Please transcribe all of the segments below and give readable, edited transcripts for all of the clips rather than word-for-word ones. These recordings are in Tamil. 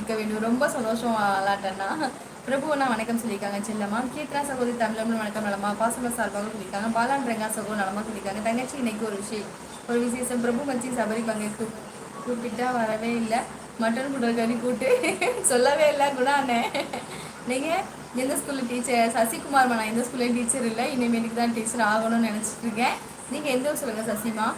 இருக்க வேண்டும். ரொம்ப சந்தோஷம் அலாட்டண்ணா. பிரபுவண்ணா வணக்கம் சொல்லியிருக்காங்க. செல்லம்மா கீர்த்தனா சகோதரி தமிழ் வணக்கம் நலமா பாசம சார்பாக சொல்லியிருக்காங்க. பாலான் ரெங்கா சகோ நலமா சொல்லியிருக்காங்க. தங்கச்சி இன்னைக்கு ஒரு விசேஷம். பிரபு மச்சி சபரி பங்கேற்று கூப்பிட்டா வரவே இல்லை. மட்டன் குடல் கறி கூட்டு சொல்லவே இல்லை குணாண்ணே. நீங்கள் எந்த ஸ்கூலில் டீச்சர்? சசிகுமார் நான் எந்த ஸ்கூல்லையும் டீச்சர் இல்லை. இனிமேலுக்கு தான் டீச்சர் ஆகணும்னு நினச்சிட்டு இருக்கேன். நீங்கள் எந்த ஊர் சொல்லுங்கள் சசிமா.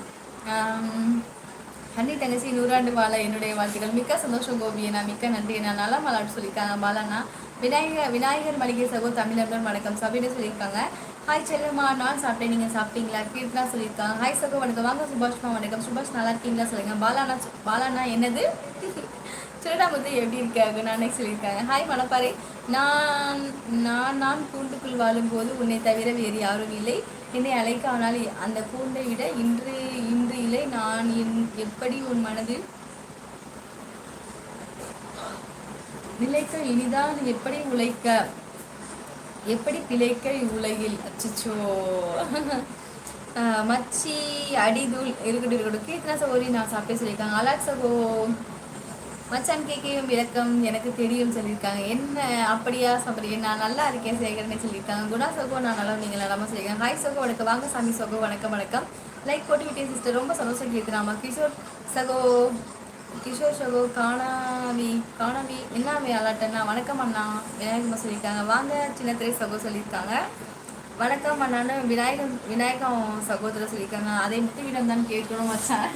அண்ணி தங்கச்சி 100 வாழ என்னுடைய வாழ்த்துக்கள். மிக்க சந்தோஷம் கோபி. நான் மிக்க நன்றி. நான் நல்லா மலாட்டு சொல்லியிருக்காங்க. பாலாண்ணா விநாயகர் மளிகை சகோ தமிழர்கள் வணக்கம் சபையில சொல்லியிருக்காங்க. ஹாய் செல்லம்மா நான் சாப்பிட்டேன், நீங்கள் சாப்பிட்டீங்களா? கீர்த்தனா சொல்லியிருக்காங்க. ஹாய் சகோ வணக்கம். வாங்க சுபாஷ்மா வணக்கம். சுபாஷ் நல்லா இருக்கீங்களா சொல்லுங்க. பாலாண்ணா என்னது திருடாமுத்து எப்படி இருக்காங்க நானே சொல்லியிருக்காங்க. ஹாய் மணப்பாறை. நான் நான் நான் கூண்டுக்குள் வாழும்போது உன்னை தவிர வேறு யாரும் இல்லை. என்னை அழைக்க ஆனால் அந்த கூண்டை விட இன்று இன்று இல்லை. நான் எப்படி உன் மனதில் நிலைக்க இனிதான் எப்படி உழைக்க எப்படி பிழைக்க உலகில் அச்சோ மச்சி அடிதூள் இருக்கட்டும். கீர்த்தனா சகோதரி நான் சாப்பிட்டே சொல்லியிருக்காங்க. அலாக் சகோ மச்சான் கேக்கையும் விளக்கம் எனக்கு தெரியும் சொல்லியிருக்காங்க. என்ன அப்படியா சபரி நான் நல்லா இருக்கேன் சேகரனே சொல்லியிருக்காங்க. குணா சகோ நான் நல்லா நீங்கள் நல்லாமல் சொல்லியிருக்காங்க. ஹாய் சகோ வணக்கம். வாங்க சாமி சகோ வணக்கம் வணக்கம். லைக் போட்டு விட்டேன் சிஸ்டர். ரொம்ப சந்தோஷம் கீர்த்தனாமா. கிஷோர் சகோ காணாவி என்னாவே அலாட்டண்ணா வணக்கம் அண்ணா விநாயகம்மா சொல்லியிருக்காங்க. வாங்க சின்னத்திரை சகோ சொல்லியிருக்காங்க. வணக்கம் அண்ணான்னு விநாயகம் சகோதரர் சொல்லியிருக்காங்க. அதை முத்துவிடம் தான் கேட்கணும் வச்சேன்.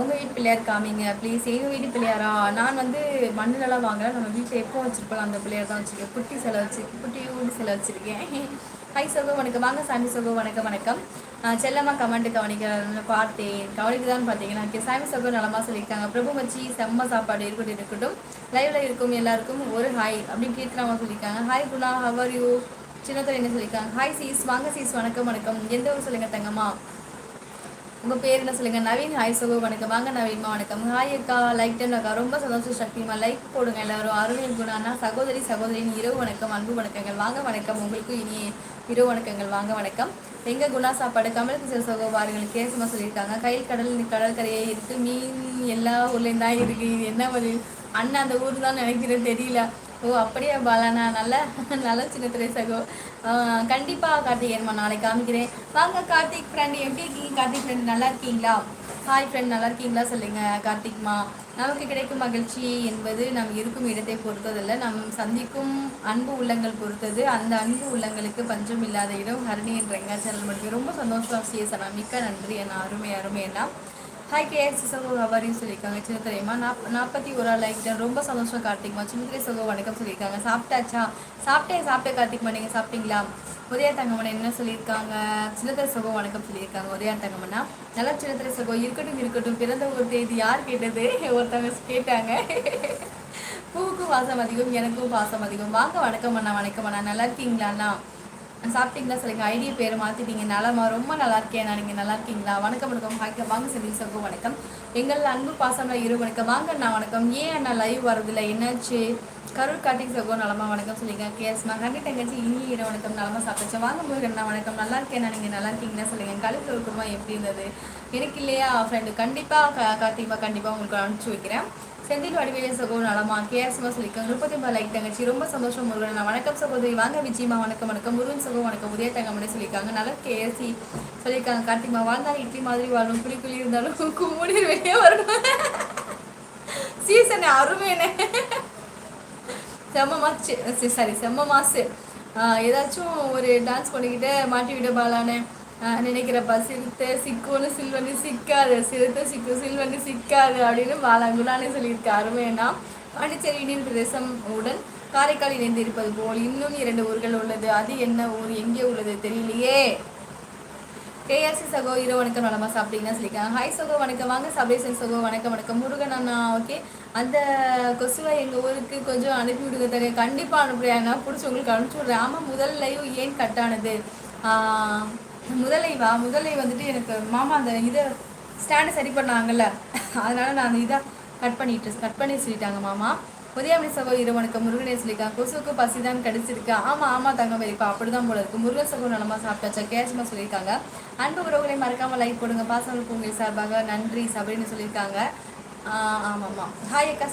உங்கள் வீட்டு பிள்ளையார் காமிங்க ப்ளீஸ். எங்கள் வீட்டு பிள்ளையாரா? நான் வந்து மண்ணிலலாம் வாங்கலாம். நம்ம வீட்டில் எப்போ வச்சுருப்போம் அந்த பிள்ளையார் தான் வச்சுருக்கேன். குட்டி ஊடி சிலை வச்சுருக்கேன். ஹாய் சகோ வணக்கம். வாங்க சாமி சகோ வணக்கம் வணக்கம். செல்லம்மா கமெண்ட் கவனிக்க பார்த்தேன். கவனிக்குதான்னு பார்த்தீங்கன்னா சாமி சகோ நலமாக சொல்லியிருக்காங்க. பிரபு மச்சி செம்ம சாப்பாடு இருக்கட்டும். லைவ்ல இருக்கும் எல்லாருக்கும் ஒரு ஹாய் அப்படின்னு கீர்த்தனாமா சொல்லியிருக்காங்க. Hi Guna how are you. சின்னத்தர் என்ன சொல்லியிருக்காங்க. Hi cheese. வாங்க சீஸ் வணக்கம் வணக்கம். எந்த ஊர் சொல்லுங்கள் தங்கம்மா. உங்கள் பேர் என்ன சொல்லுங்கள். நவீன். ஹாய் சகோ வணக்கம். வாங்க நவீன்மா வணக்கம். ஹாய் அக்கா லைக் டன் அக்கா. ரொம்ப சந்தோஷம் சக்திமா. லைக் போடுங்க எல்லாரும். அருமையில் குணானா சகோதரின் இரவு வணக்கம் அன்பு வணக்கங்கள். வாங்க வணக்கம். உங்களுக்கு இனி இரவு வணக்கங்கள். வாங்க வணக்கம். எங்கள் குணா சாப்பாடு கமல் கிஷோர் சகோ பாருங்கள் கேசமாக சொல்லியிருக்காங்க. கையில் கடற்கரையே இருக்குது. மீன் எல்லா ஊர்லேயும் தான் இருக்குது. இது என்ன ஒரு அண்ணன் அந்த ஊர் தான் நினைக்கிறேன் தெரியல. ஓ அப்படியே பாலாண்ணா நல்ல சின்ன திரை சகோ. கண்டிப்பாக கார்த்திகேயன்மா நாளைக்கு காமிக்கிறேன். வாங்க கார்த்திக் ஃப்ரெண்ட் எப்படி இருக்கீங்க? கார்த்திக் ஃப்ரெண்ட் நல்லா இருக்கீங்களா? ஹாய் ஃப்ரெண்ட் நல்லா இருக்கீங்களா சொல்லுங்கள் கார்த்திக்மா. நமக்கு கிடைக்கும் மகிழ்ச்சி என்பது நம் இருக்கும் இடத்தை பொறுத்ததில்லை, நம் சந்திக்கும் அன்பு உள்ளங்கள் பொறுத்தது. அந்த அன்பு உள்ளங்களுக்கு பஞ்சம் இல்லாத இடம் ஹரணி என்ற சேனல் முடிக்கும். ரொம்ப சந்தோஷம் சிஎஸ்ண்ணா. மிக்க நன்றி அண்ணா. அருமை அண்ணா. ஹாய் கேஎஸ்சி சகோ அவரையும் சொல்லியிருக்காங்க. சின்ன தெரியுமா 41 லைக் டன். ரொம்ப சந்தோஷம் கார்த்திக்மா. சின்னத்திரை சகோ வணக்கம் சொல்லியிருக்காங்க. சாப்பிட்டாச்சா? சாப்பிட்டேன் கார்த்திக்மா. நீங்கள் சாப்பிட்டீங்களா? உதயா தங்கமண்ணா என்ன சொல்லியிருக்காங்க. சின்னத்திரை சகோ வணக்கம் சொல்லியிருக்காங்க. உதயா தங்கமண்ணா நல்லா சின்னத்திரை சகோ இருக்கட்டும். பிறந்த ஒரு தேதி யார் கேட்டது? ஒருத்தவங்க கேட்டாங்க. பூவுக்கும் வாசம் அதிகம் எனக்கும் பாசம் அதிகம். வாங்க வணக்கம் அண்ணா நல்லா இருக்கீங்களா அண்ணா? சாப்பிட்டீங்களா சொல்லுங்க. ஐடியா பேரை மாற்றிட்டீங்க. நலமா? ரொம்ப நல்லா இருக்கேன். நீங்கள் நல்லா இருக்கீங்களா? வணக்கம். வாங்க செல்வி சகோ வணக்கம். எங்கள் அன்பு பாசம்ல இரு வணக்கம். வாங்க அண்ணா வணக்கம். ஏன் அண்ணா லைவ் வரதில்லை என்னாச்சு? கரூர் கார்த்திக் சகோ நலமா வணக்கம் சொல்லிங்க. கேஸ்மா கண்டி தங்கச்சி இனி இரு வணக்கம். நலமா சாப்பிடுச்சு. வாங்க முருகண்ணா வணக்கம். நல்லா இருக்கேன். நீங்கள் நல்லா இருக்கீங்கன்னா சொல்லுங்க. கழுத்து குடும்பம் எப்படி இருந்தது? எனக்கு இல்லையா ஃப்ரெண்டு? கண்டிப்பாக கண்டிப்பாக உங்களுக்கு அனுப்பிச்சி வைக்கிறேன். செந்தில் வடிவேலு சகோ நலமா கேஎஸ்மா சொல்லியிருக்காங்க. 30 லைக் தங்கச்சி. ரொம்ப சந்தோஷம் முருகன். வணக்கம் சகோதரி. வாங்க விஜயமா வணக்கம். முருகன் சகோ வணக்கம். உதய தங்கம்னு சொல்லியிருக்காங்க. நல்லா கேஎஸ்சி சொல்லியிருக்காங்க. கார்த்திகமா வாழ்ந்தாலும் இட்லி மாதிரி வாழும். குழி இருந்தாலும் குமுடி வெளியே வரணும். சீசன் அருமையான செம்ம மாசு. ஏதாச்சும் ஒரு டான்ஸ் பண்ணிக்கிட்டு மாட்டி விட பாலான்னு நினைக்கிறப்பா. சிறுத்தை சிக்குன்னு சில்வன்னு சிக்காது. சில்வன்னு சிக்காது அப்படின்னு பாலாங்குடானே சொல்லியிருக்க. அருமையா பாண்டிச்சேரி யூனியன் பிரதேசம் உடன் காரைக்கால் இணைந்து இருப்பது போல் இன்னும் 2 ஊர்கள் உள்ளது. அது என்ன ஊர்? எங்கே உள்ளது தெரியலையே. கேஆர்சி சகோ இரவு வணக்கம். நலமா சாப்பிட்டீங்கன்னா சொல்லியிருக்காங்க. ஹாய் சகோ வணக்கம். வாங்க சபேசன் சகோ வணக்கம். முருகன் அண்ணா ஓகே. அந்த கொசுவை எங்கள் ஊருக்கு கொஞ்சம் அனுப்பி விடுங்க தங்க. கண்டிப்பாக அனுப்புறேன். நான் பிடிச்சி உங்களுக்கு அனுப்பிச்சி விட்றேன். ஆமாம் முதல் லைவ் ஏன் கட் ஆனது? முதலை வந்துட்டு எனக்கு மாமா அந்த இதை ஸ்டாண்டை சரி பண்ணாங்கல்ல, அதனால நான் அந்த இதை கட் பண்ணி சொல்லிட்டாங்க மாமா. உதயமணி சகோ இரவு வணக்கம். முருகனே சொல்லியிருக்காங்க. கொசுவுக்கு பசி தான் கடிச்சிருக்கு. ஆமாம் தங்க வைப்பா அப்படிதான் போல இருக்கு. முருகன் சகோ நலமா சாப்பிட்டாச்சா கேஷ்மா சொல்லியிருக்காங்க. அன்பு உறவுகளை மறக்காமல் லைக் போடுங்க. பாசங்களுக்கு உங்கள் சார்பாக நன்றி சபரின்னு சொல்லியிருக்காங்க. ஆமாம் ஹாய் அக்கா.